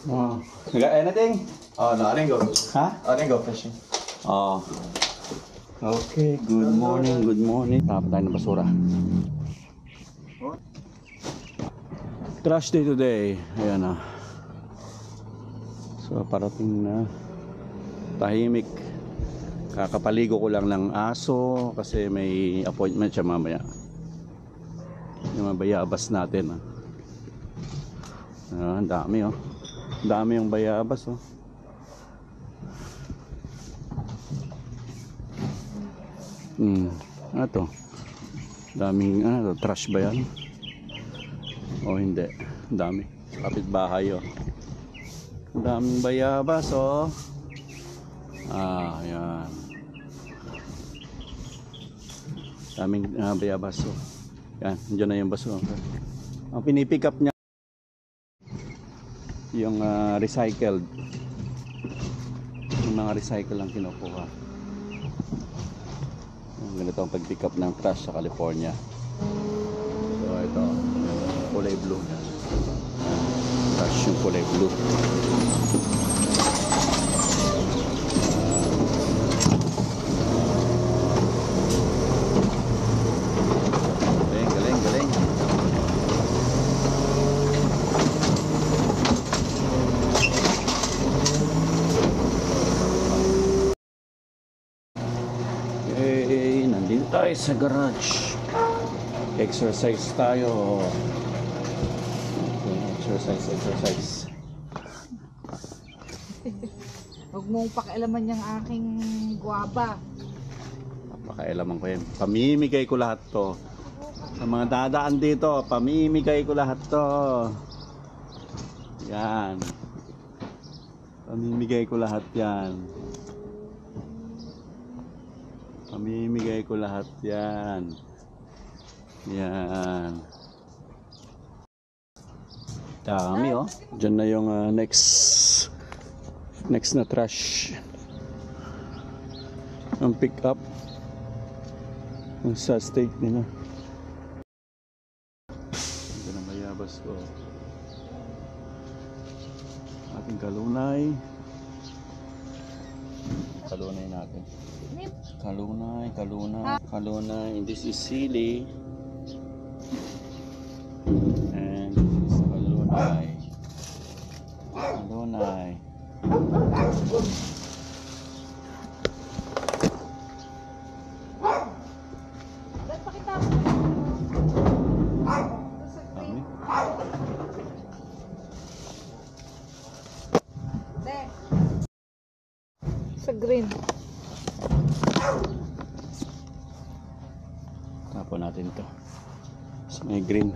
Oh. You got anything? Oh, no, I didn't go. Huh? I didn't go fishing. Oh. Okay, good morning, good morning. Tapos tayo ng basura. Trash day today. Ayan na. So, parating na. Tahimik. Kakapaligo ko lang ng aso kasi may appointment siya mamaya. Yung mga bayabas natin. Ang dami oh. Ang dami yung bayabas oh. Ano to? Daming ano to? Trash ba yan? O hindi. Ang dami. Kapitbahay oh. Ang daming bayabas oh. Yan. Daming bayabas oh. Yan. Diyan na yung baso. Ang pinipick up niya yung recycled. Yung mga recycle ang kinukuha. Ganito ang pag-pick up ng trash sa California. So ito, kulay blue. Trash yung kulay blue. Galing. Nandito tayo sa garage. Exercise tayo. Okay, exercise. Huwag mong pakialaman yung aking guwaba. Pakialaman ko yan. Pamimigay ko lahat to. Sa mga dadaan dito, pamimigay ko lahat to. Yan. Pamimigay ko lahat yan. Pamimigay ko lahat yan. Yan. Dami oh. Diyan na yung next na trash. Ang pick up. Ang sa state nila. Ito na bayabas ko. Ating kalunay. Kalunay natin. Kalunay. This is sili. And this is kalunay. Sa green. Tapon natin to sa may green.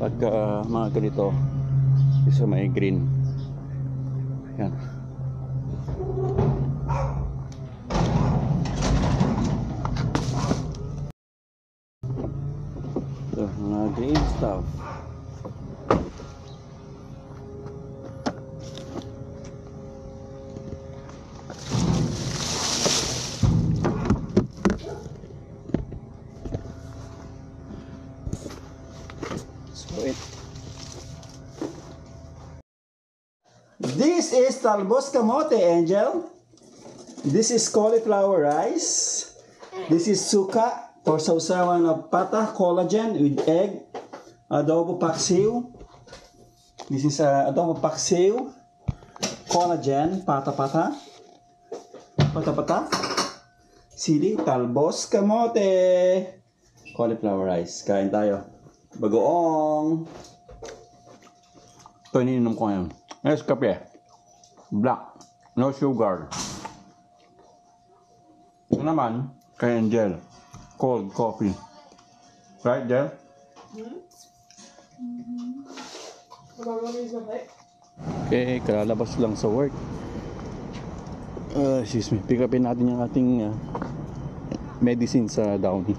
Pagka mga ganito sa may green. Yan. So, mga green stuff. This is talbos kamote, Angel. This is cauliflower rice. This is suka or sausawan of pata, collagen with egg. Adobo paksiw. This is adobo paksiw. Collagen, pata. Sili, talbos kamote. Cauliflower rice. Kain tayo. Bagoong. Ito iniinom ko ngayon. Nescafe. Black. No sugar. Ito naman, kay Angel. Cold coffee. Right, Angel? Okay, kalalabas lang sa work. Excuse me. Pick upin natin yung ating medicine sa Downey.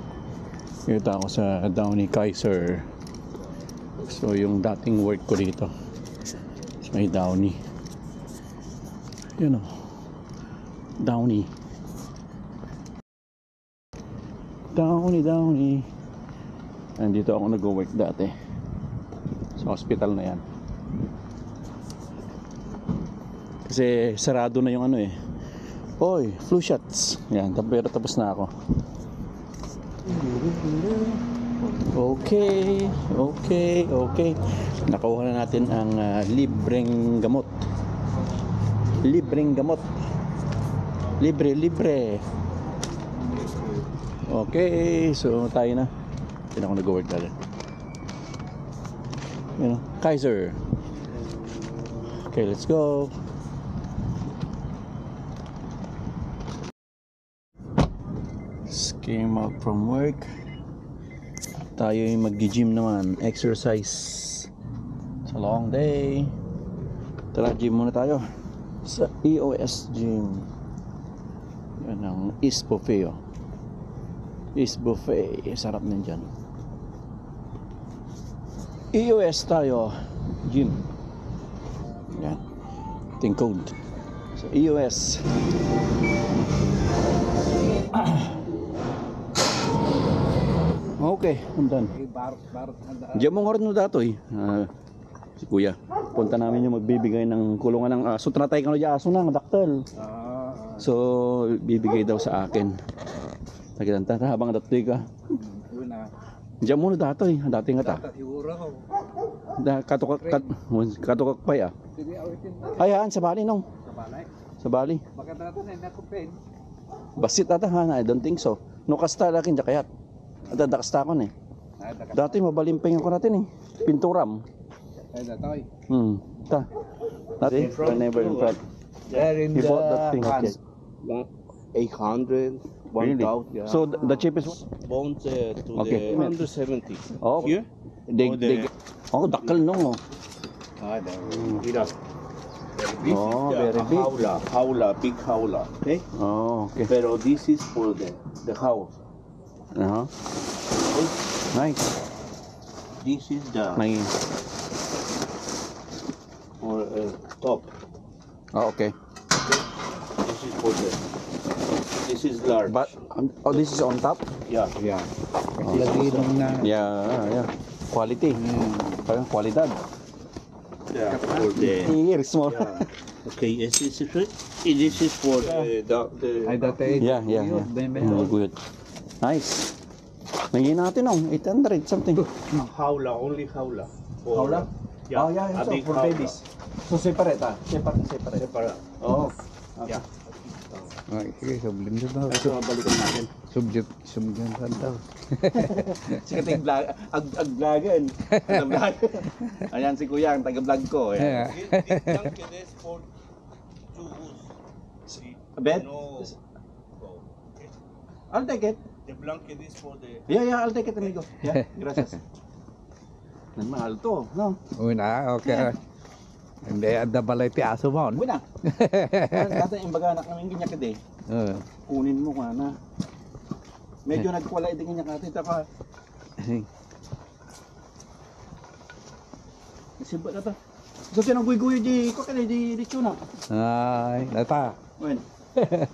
Ito ako sa Downey Kaiser. So, yung dating work ko dito. May Downey. Yun o. Downey. Andito ako nag-work dati. Sa hospital na yan. Kasi sarado na yung ano eh. Oy, flu shots. Yan, pero tapos na ako. Okay. Nakuha na natin ang libreng gamot. Libre. Okay, so tayo na. Hindi na ako nag-work dali. Kaiser. Okay, let's go. Came out from work. Tayo yung mag-gym naman. Exercise. It's a long day. Tara, gym muna tayo. Sa EOS Gym. Yan ang East Buffet. East Buffet. Sarap din dyan. EOS tayo. Gym. Yan. Ting code. So EOS. Okay, I'm done. Diyan mo nga rin datoy. Si Kuya. Punta namin yung magbibigay ng kulungan ng aso. Tratay ka na dyan aso na, daktal. So, bibigay daw sa akin. Nagkitanta, habang datoy ka. Diyan mo na datoy. Dati nga ta. Katukak pa ya. Ayan, sa Bali nung. Sa Bali. Basit ata ha, I don't think so. No kasta lakin jakayat. Dadakasta ko eh. Dati mabalimping ako natin eh. Pinturam. Ta. Dati, never in front. There in He the bought that thing. Okay. 800, 1,000. Really? Yeah. So the cheapest Bones to Okay. the 170. Oh, Here? Oh, dakal nung oh. This Oh, is very the big. howler, big howler. Okay? Oh, okay. Pero this is for the house. Nice. This is the May for top. Oh, okay. This is for the. This is large. But oh, this is on top? yeah. Yeah. Yeah. Quality. Parang kwalidad. Yeah. For the. Here, small. Yeah. Okay. This is for the. Yeah. Good. Nice. Nangyin natin oh, 800 something. Howler, only howler. Howler? Yeah. Oh, yeah, a so big for howler. babies. So separate ah? Separate. Oh. Okay. Yeah. Ay, sige, sublim na daw. So balikan natin. Sublim na daw. Sige ting vlog, ag-vlogan. Ayan si Kuya, ang taga-vlog ko. Yeah. This blanket is for two. A bed? No. I'll take it. The blanket is for the. Yeah, I'll take it, amigo. Yeah, gracias. Mahal to, no? Uy na, okay. Hindi, ada balay ti aso mo. Uwi na. Dati yung baga anak namin ganyan kade. Kunin mo ka na. Medyo nagkuwalay din ganyan kate. Taka. Sibat na to. So sinang guy-guy di ko kade di tuna. Ay, nata. Wen.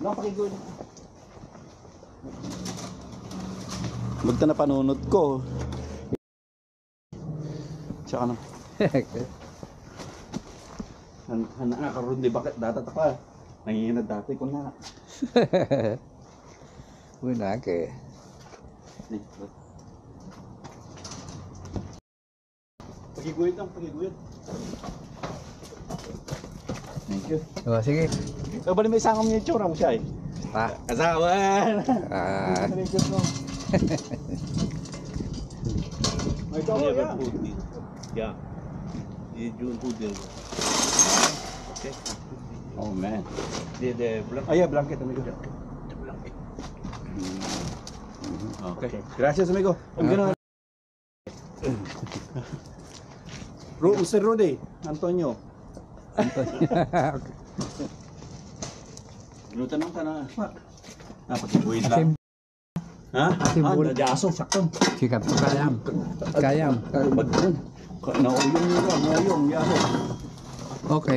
No pakiguy. Magta na panunod ko. Tsaka na. Hana karon di bakit data ta pa. Nangihinad dati ko na. Uy na, ke. Pagiguyod lang, pagiguyod. Thank you. O, sige. So, bali may isang yung tsura mo siya eh. Ta. Kasawan! Ah. May ikaw Never yeah. put this. Yeah. You don't put this. Okay. Oh man. The blanket. Oh yeah, blanket amigo. The blanket. Okay. Gracias amigo. Ang gano'n. Mr. Rudy, Antonio. Lutanong ka na. Napakiguid lang. Ha? Nadyaso, sakto. Sikat to kayam. Kayam. Bagdun. Nauyong nyo lang, nauyong, yaso. Okay.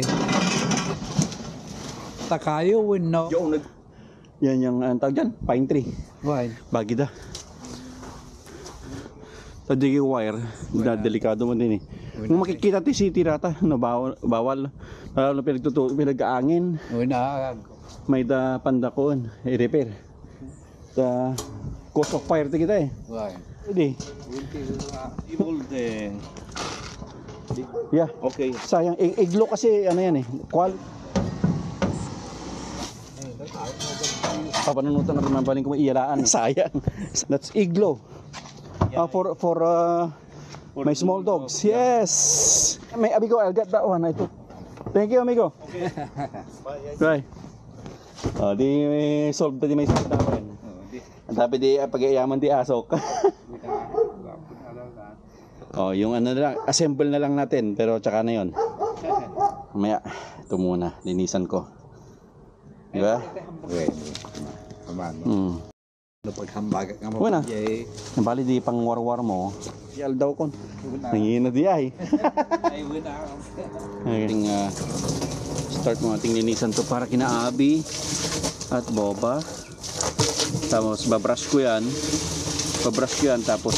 Takayo win no. Yung yan yung ang tawag dyan, pine tree. Why? Bagida. Sa digi wire, delikado mo din eh. Kung makikita ti city rata, no, bawal. Lalo na pinag-aangin. Una, May da pandakon, i-repair. The cause of fire ti kita eh. why? Hindi. Evil the... Yeah. Okay. Sayang, iglo kasi ano yan eh. Papanunutan na rin ng baling kung iyalaan. Sayang. That's iglo. For my small dogs. Yes. May amigo, I'll get that one. Ito. Thank you, amigo. Okay. Bye. Di may solve di may solve namin. Ang dapat di pag-iayaman di asok. Yung ano na lang, assemble na lang natin, pero tsaka na 'yon. Mamaya, ito muna, linisan ko. Di ba? Okay. Aman. Napaghambaga ka mo. Una. Nabali di pang war mo. Yal daw kon. Nangina di ay. Ating start mo ating linisan to para kina Abi at Boba. Tapos babrush ko yan. Tapos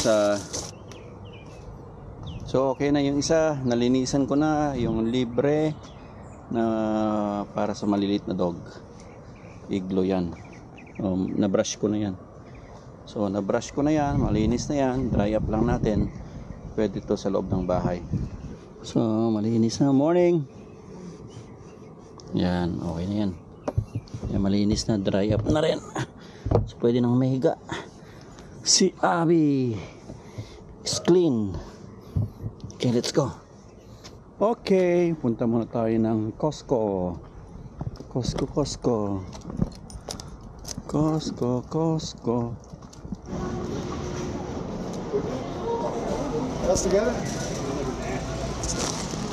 so okay na yung isa, nalinisan ko na yung libre na para sa maliliit na dog. Iglo yan. Na-brush ko na yan. So na-brush ko na yan, malinis na yan, dry up lang natin. Pwede to sa loob ng bahay. So malinis na, morning. Yan, okay na yan. Yan, malinis na, dry up na rin. So pwede nang mahiga. Si Abby is clean. Okay, let's go. Okay, punta muna tayo ng Costco. Costco. That's together?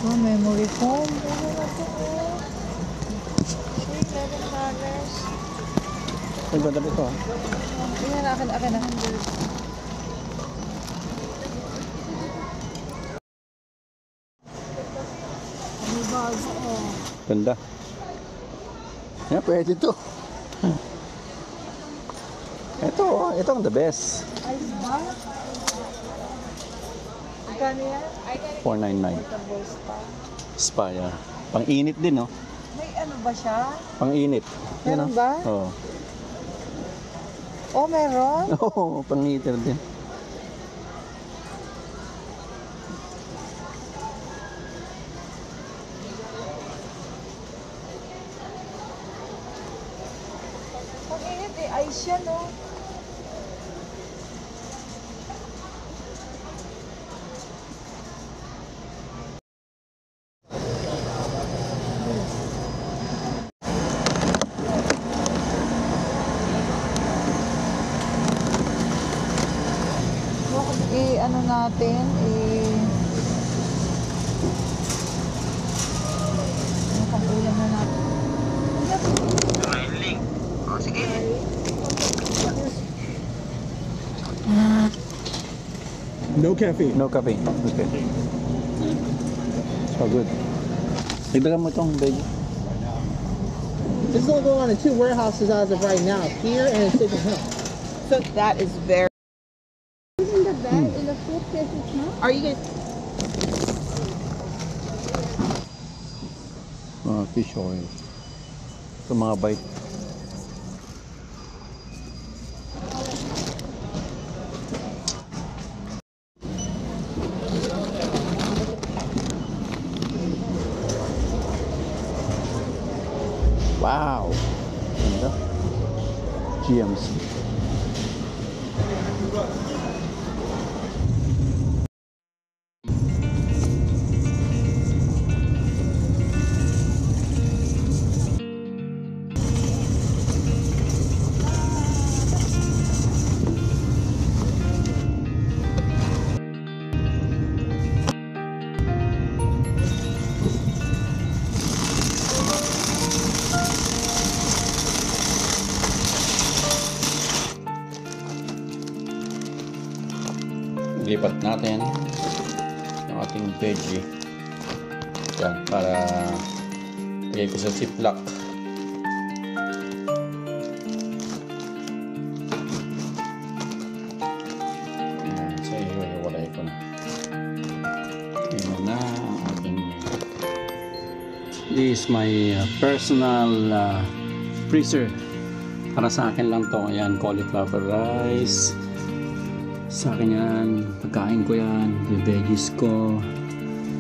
Oh, memory foam. Ano na to? $11. Ay, ganda ito ah. Ayan, akin na. Ano bago ko? Ganda. Yan, pwede ito. Ito ang the best. Ice bar? Magkano yan? $4.99. Portable spa. Spa, yeah. Pang-init din, no? May ano ba siya? Pang-init. Meron ba? Oo. Oh, meron? Oo, pang-heater din. Ang init eh, ice yan, no? Ano natin, ano pang ulam na natin? No caffeine. No caffeine. Okay. So good. Dagdagan mo itong baby. This is only going on in 2 warehouses as of right now, here and in Signal Hill. So that is very. In the bag, in the suitcase, it's not. Are you gonna? Fish oil. Ito mga bite. Wow! Ganda. GMC. Lipat natin yung ating veggie yan para lagay ko sa ziplock. Yan, so ihiwalay ko na. Tingnan na This is my personal freezer. Para sa akin lang to. Ayan, cauliflower rice. Sa akin yan. Pagkain ko yan. Yung veggies ko.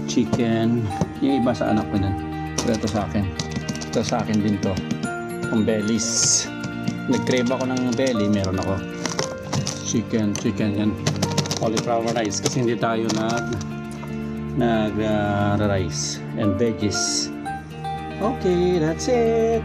Chicken. Yung iba sa anak ko yan. Pero ito sa akin. Ito sa akin din to. Ang bellies. Nag-crave ako ng belly. Meron ako. Chicken yan. Cauliflower rice. Kasi hindi tayo rice and veggies. Okay, that's it.